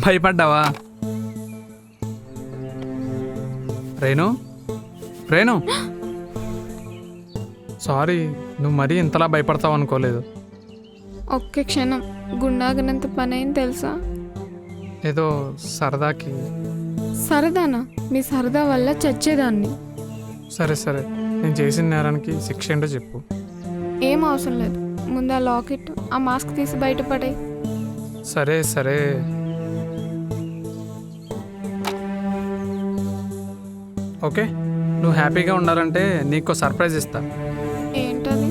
భయపడ్డావా? రేణు, రేణు, సారీ, నువ్వు మరీ ఇంతలా భయపడతావు అనుకోలేదు. ఒక్క క్షణం గుండాగినంత పని అయింది తెలుసా? ఏదో సరదాకి. సరదానా? మీ సరదా వల్ల చచ్చేదాన్ని. సరే సరే, నేను చేసిన నేరానికి శిక్ష ఏంటో చెప్పు. ఏం అవసరం లేదు, ముందు ఆ లాకెట్, ఆ మాస్క్ తీసి బయటపడే. సరే సరే. ఓకే, నువ్వు హ్యాపీగా ఉండాలంటే నీకు సర్ప్రైజ్ ఇస్తా. ఏంటది?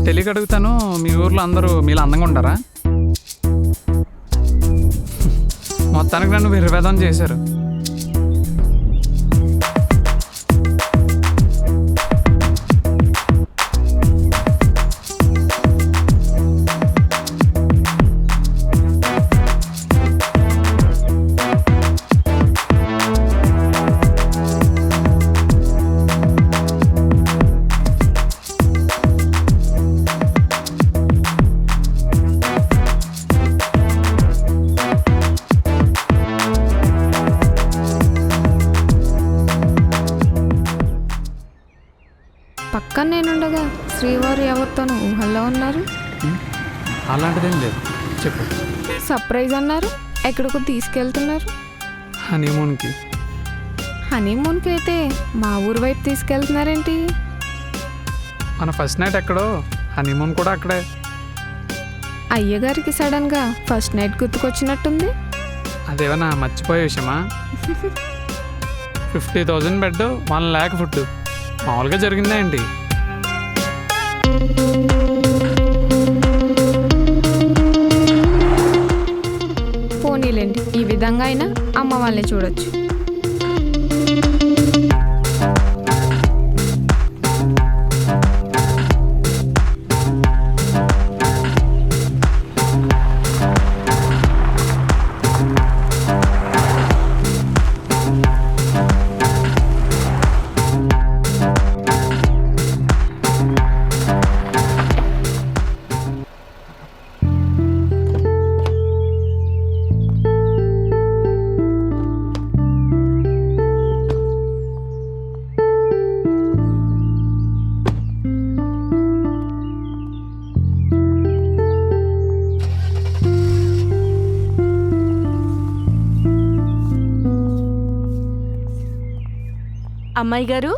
తెలియక అడుగుతాను, మీ ఊర్లో అందరూ మీలా అందంగా ఉంటారా? మొత్తానికి నన్ను విర్రవేదం చేశారు. పక్కన నేనుండగా శ్రీవారు ఎవరితోనూ ఊహల్లో ఉన్నారు. అలాంటిదేం లేదు, చెప్పు. సర్ప్రైజ్ అన్నారు, ఎక్కడికో తీసుకెళ్తున్నారు. హనీమూన్కి. హనీమూన్కి అయితే మా ఊరు వైపు తీసుకెళ్తున్నారేంటి? మన ఫస్ట్ నైట్ ఎక్కడో, హనీమూన్ కూడా అక్కడే. అయ్యగారికి సడన్గా ఫస్ట్ నైట్ గుర్తుకొచ్చినట్టుంది. అదేమన్నా మర్చిపోయే విషయమా? 50,000 బెడ్, 1 lakh ఫుడ్ మామూలుగా జరిగిందా ఏంటి? పోనీలేండి, ఈ విధంగా అయినా అమ్మ వాళ్ళని చూడొచ్చు. అమ్మాయి గారు,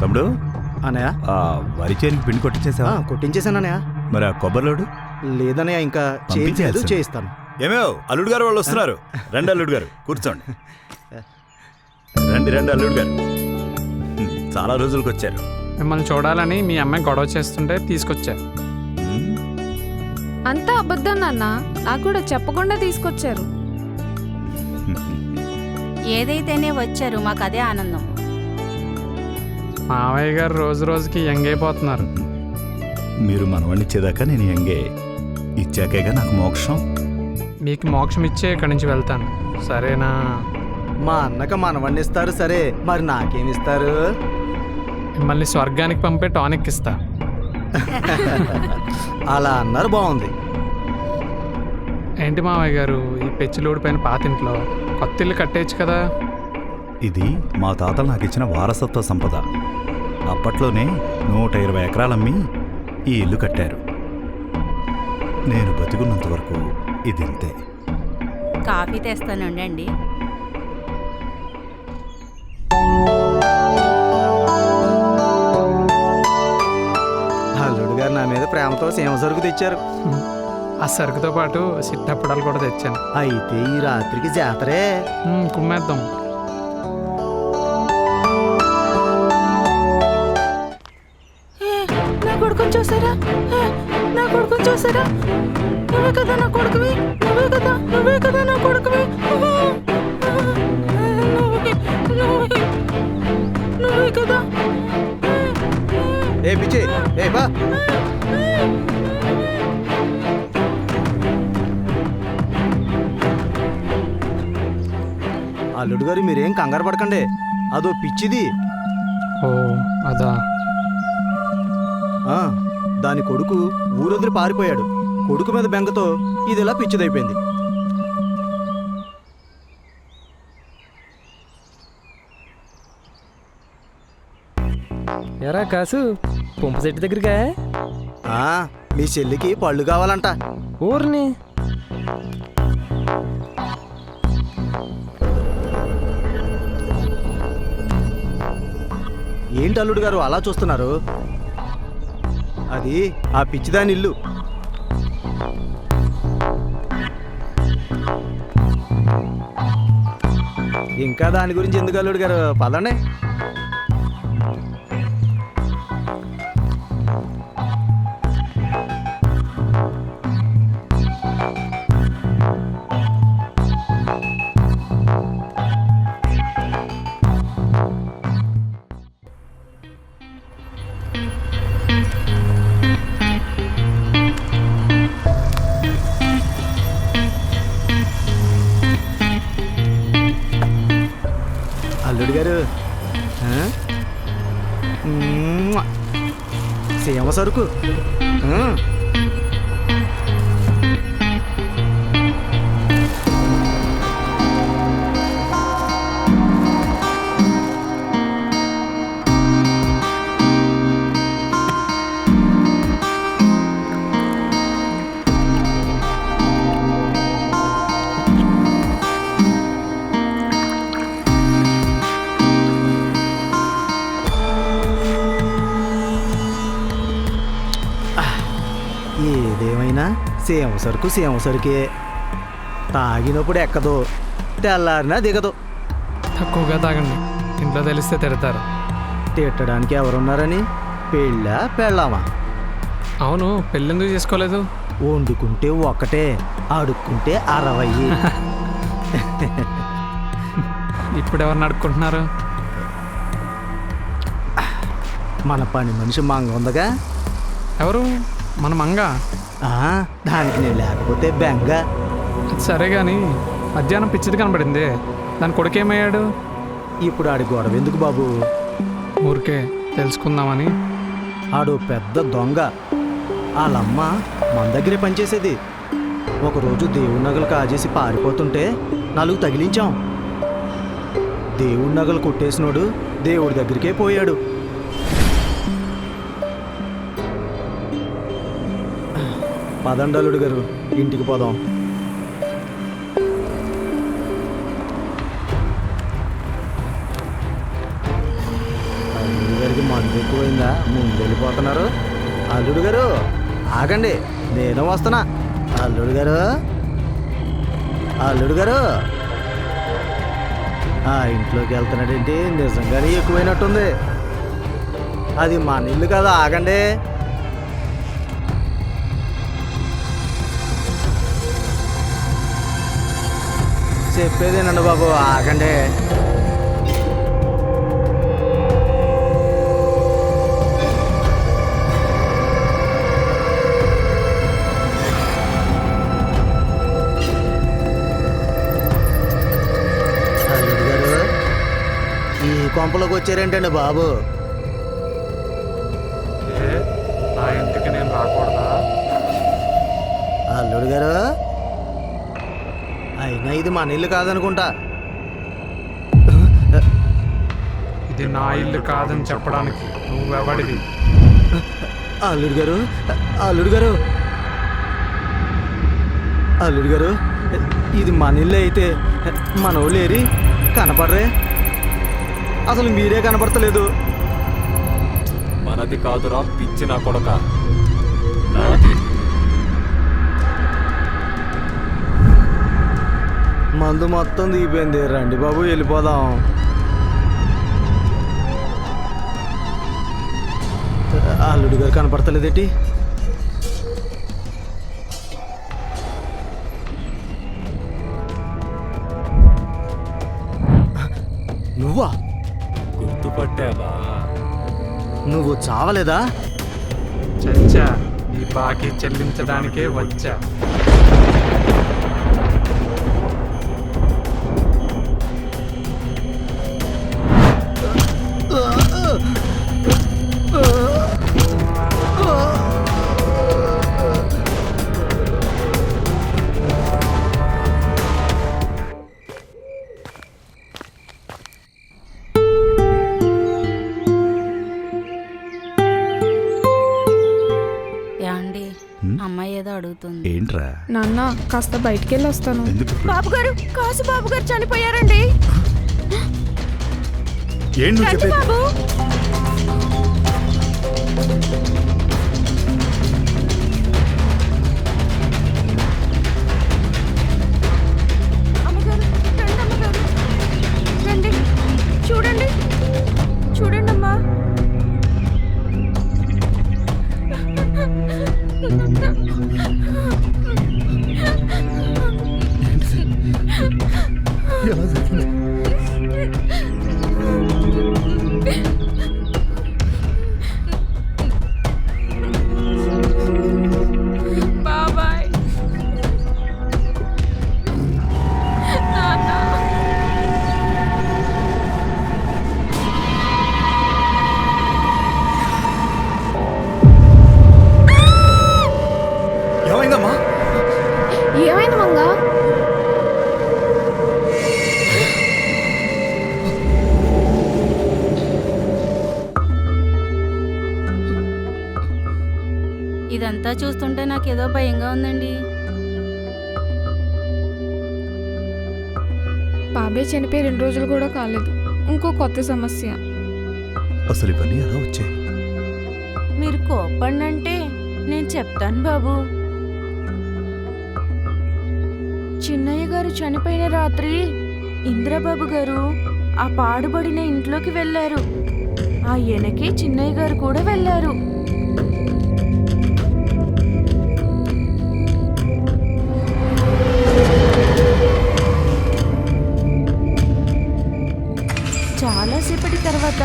తమ్ముడు. అన్నయ్య, వరి చేనికి పిండి కొట్టించేసావా? కొట్టించేసాను అన్నయ్య. మరి ఆ కొబ్బరిలోడు లేదన్నయ్య, ఇంకా చేయలేదు, చేయిస్తాను. ఏమేవ్ అల్లుడు గారు వాళ్ళు వస్తున్నారు. రండి అల్లుడు గారు, కూర్చోండి. రండి రండి అల్లుడు గారు, చాలా రోజులకు వచ్చారు. మిమ్మల్ని చూడాలని మీ అమ్మాయి గొడవ చేస్తుంటే తీసుకొచ్చా. అంతా అబద్ధం నాన్న, నాకు కూడా చెప్పకుండా తీసుకొచ్చారు. ఏదైతేనే వచ్చారు, మాకు అదే ఆనందం. మావయ్య గారు రోజు రోజుకి యంగ్ అయిపోతున్నారు. మీరు మనవాణ్ణి ఇచ్చేదాకా నేను యంగే, ఇచ్చాకేగా నాకు మోక్షం. మీకు మోక్షం ఇచ్చే ఇక్కడి నుంచి వెళ్తాను, సరేనా? మా అన్నక మనవణ్ణి ఇస్తారు, సరే మరి నాకేమిస్తారు? మిమ్మల్ని స్వర్గానికి పంపే టానిక్ ఇస్తా. అలా అన్నారు, బాగుంది. ఏంటి మావయ్య గారు, ఈ పెచ్చిలోడి పైన పాతింట్లో కొత్త ఇల్లు కట్టేయచ్చు కదా? ఇది మా తాతలు నాకు ఇచ్చిన వారసత్వ సంపద. అప్పట్లోనే 120 ఎకరాలమ్మి ఈ ఇల్లు కట్టారు. నేను బతికున్నంత వరకు ఇది ఇంతే. కాఫీ తెస్తానుండండి. అల్లుడు గారు నా మీద ప్రేమతో సీమ సరుకు తెచ్చారు. ఆ సరుకుతో పాటు సిట్టప్పడాలు కూడా తెచ్చాను. అయితే ఈ రాత్రికి జాతరే. కుమ్మేద్దాం. కొడుకుని చూసారా? నా కొడుకుని చూసారా? నువ్వే కదా నా కొడుకువి, నువ్వే కదా నా కొడుకువి. నువ్వే కదా. ఏ పిచ్చి ఏ బా అల్లుడు గారు మీరేం కంగారు పడకండి, అదో పిచ్చిది. ఓ అదా. ఆ, దాని కొడుకు ఊరొదిలి పారిపోయాడు. కొడుకు మీద బెంగతో ఇది ఇలా పిచ్చిదైపోయింది. ఎరా కాసు పంప చెట్టు దగ్గరగా ఆ, మీ చెల్లికి పళ్ళు కావాలంట. ఊరిని ఏంటి అల్లుడు గారు అలా చూస్తున్నారు? అది ఆ పిచ్చిదాని ఇల్లు. ఇంకా దాని గురించి ఎందుకు అల్లుడు గారు, పదండి. అల్లుడు గారు సీమ సరుకు. ఏదేమైనా సీమ సరుకే. తాగినప్పుడు ఎక్కదు, తెల్లారినా దిగదు. తక్కువగా తాగండి, ఇంట్లో తెలిస్తే తిడతారు. తిట్టడానికి ఎవరున్నారని? పెళ్ళామా? అవును, పెళ్ళెందుకు చేసుకోలేదు? వండుకుంటే ఒకటే, అడుక్కుంటే 60. ఇప్పుడు ఎవరిని అడుక్కుంటున్నారు? మన పని మనిషి మంగ ఉందగా. ఎవరు? మన మంగ? ఆ, దానికి నేను లేకపోతే బెంగ. సరే కానీ మధ్యాహ్నం పిచ్చిది కనబడింది, దాని కొడుకేమయ్యాడు? ఇప్పుడు ఆడి గొడవ ఎందుకు బాబు? ఊరికే తెలుసుకుందామని. ఆడు పెద్ద దొంగ. వాళ్ళమ్మ మన దగ్గరే పనిచేసేది. ఒకరోజు దేవుడి నగలు కాజేసి పారిపోతుంటే 4 తగిలించాం. దేవుడి నగలు కొట్టేసినోడు దేవుడి దగ్గరికే పోయాడు. పదండలుడు గారు, ఇంటికి పోదాం. అల్లుడు గారికి మందు ఎక్కువైందా? ముందు వెళ్ళిపోతున్నారు. అల్లుడు గారు ఆగండి, నేను వస్తున్నా. అల్లుడు గారు ఆ ఇంట్లోకి వెళ్తున్నాడేంటి? నిజంగానే ఎక్కువైనట్టుంది. అది మన ఇల్లు కదా, ఆగండి. చెప్పేదేనండి బాబు, ఆగండి. అల్లుడు గారు ఈ కొంపలోకి వచ్చారేంటండి బాబు? నా ఇంటికి నేను రాకూడదా? అల్లుడు గారు, అయినా ఇది మన ఇల్లు కాదనుకుంటా. ఇది నా ఇల్లు కాదని చెప్పడానికి నువ్వెవడివి? అల్లుడు గారు, అల్లుడు గారు, అల్లుడు గారు, ఇది మన ఇల్లు అయితే మన వాళ్ళు ఏరి కనపడరే? అసలు మీరే కనపడతలేదు. మనది కాదురా పిచ్చి నా కొడక. మందు మొత్తం దిగిపోయింది. రండి బాబు, వెళ్ళిపోదాం. అల్లుడు గారు కనపడతలేదేంటి? నువ్వా? గుర్తుపట్టావా? నువ్వు చావలేదా? చచ్చా, ఈ బాకీ చెల్లించడానికే వచ్చా. యాండి అమ్మాయి ఏదో అడుగుతుంది. ఏంట్రా? నాన్న కాస్త బయటికి వెళ్ళి వస్తాను. ఎందుకు ఇప్పుడు? బాబు గారు, కాసు బాబు గారు చనిపోయారండి. ఏం నువ్వు రండి చెప్పేది? బాబు. అమ్మగారు, రండి అమ్మగారు. రండి, చూడండి చూడండి అమ్మా. ఎలా జరిగింది? బాబాయ్ ఏమైందమ్మా? ఏమైంది మంగ? ఇదంతా చూస్తుంటే నాకేదో భయంగా ఉందండి. బాబాయ్ చనిపోయి 2 రోజులు కూడా కాలేదు. ఇంకో కొత్త సమస్య. అసలు ఇవన్నీ ఎలా వచ్చాయి? మీరు కోపండంటే నేను చెప్తాను బాబు. చిన్నయ్య గారు చనిపోయిన రాత్రి ఇంద్రబాబు గారు ఆ పాడుబడిన ఇంట్లోకి వెళ్ళారు. ఆ వెనకే చిన్నయ్య గారు కూడా వెళ్ళారు. చాలాసేపటి తర్వాత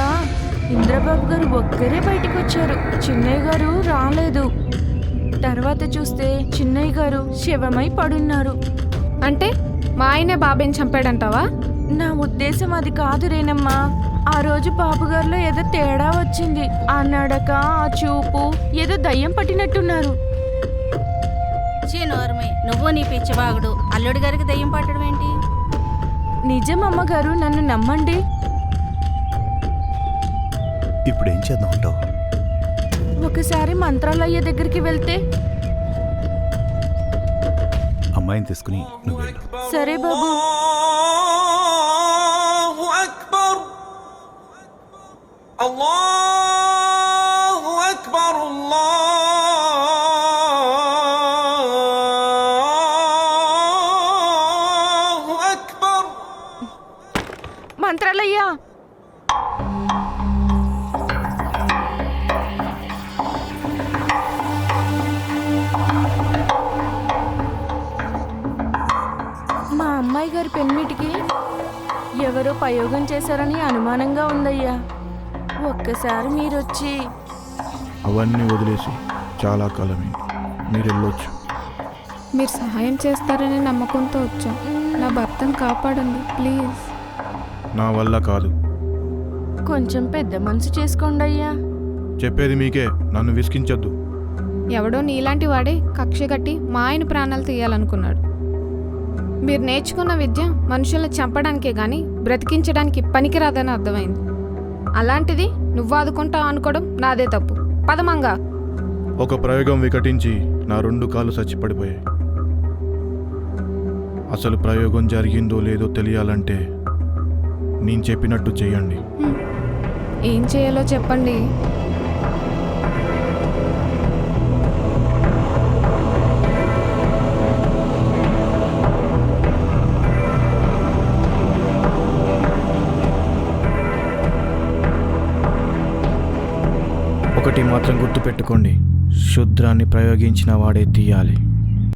ఇంద్రబాబు గారు ఒక్కరే బయటకు వచ్చారు. చిన్నయ్య గారు రాలేదు. తర్వాత చూస్తే చిన్నయ్య గారు శవమై పడున్నారు. అంటే మా ఆయనే బాబాయ్ని చంపాడంటావా? నా ఉద్దేశం అది కాదు రేనమ్మా. ఆ రోజు బాబుగారిలో ఏదో తేడా వచ్చింది. ఆ నడక, ఆ చూపు ఏదో దయ్యం పట్టినట్టున్నారు. నోర్మే, నువ్వు నీ పిచ్చివాగుడు. అల్లుడి గారికి దయ్యం పట్టడం ఏంటి? నిజం అమ్మగారు, నన్ను నమ్మండి. ఇప్పుడు ఏం చేద్దాం అంటావు? ఒకసారి మంత్రాలయ్య దగ్గరికి వెళ్తే. అమ్మాయిని తీసుకుని నువ్వు వెళ్ళు. సరే బాబు. అల్లాహు అక్బర్, అల్లాహు అక్బర్, అల్లాహు అక్బర్. మంత్రాలయ్య, మా అమ్మాయి గారి పెన్మిటికి ఎవరో ప్రయోగం చేశారని అనుమానంగా ఉందయ్యా. ఒక్కసారి మీరొచ్చి. అవన్నీ వదిలేసి చాలా కాలమైంది, మీరు వెళ్ళొచ్చు. మీరు సహాయం చేస్తారనే నమ్మకంతో వచ్చాం. నా భర్తను కాపాడండి ప్లీజ్. నా వల్ల కాదు. కొంచెం పెద్ద మనసు చేసుకోండి అయ్యా. చెప్పేది మీకే, నన్ను విసిగించొద్దు. ఎవడో నీలాంటి వాడే కక్ష కట్టి మా ఆయన ప్రాణాలు తీయాలనుకున్నాడు. మీరు నేర్చుకున్న విద్య మనుషులను చంపడానికే గాని బ్రతికించడానికి పనికిరాదని అర్థమైంది. అలాంటిది నువ్వు ఆదుకుంటావు అనుకోవడం నాదే తప్పు. పదమంగా. ఒక ప్రయోగం వికటించి నా 2 కాళ్ళు చచ్చిపడిపోయాయి. అసలు ప్రయోగం జరిగిందో లేదో తెలియాలంటే నేను చెప్పినట్టు చెయ్యండి. ఏం చేయాలో చెప్పండి. ఒకటి మాత్రం గుర్తుపెట్టుకోండి, శుద్రాన్ని ప్రయోగించిన వాడే తీయాలి.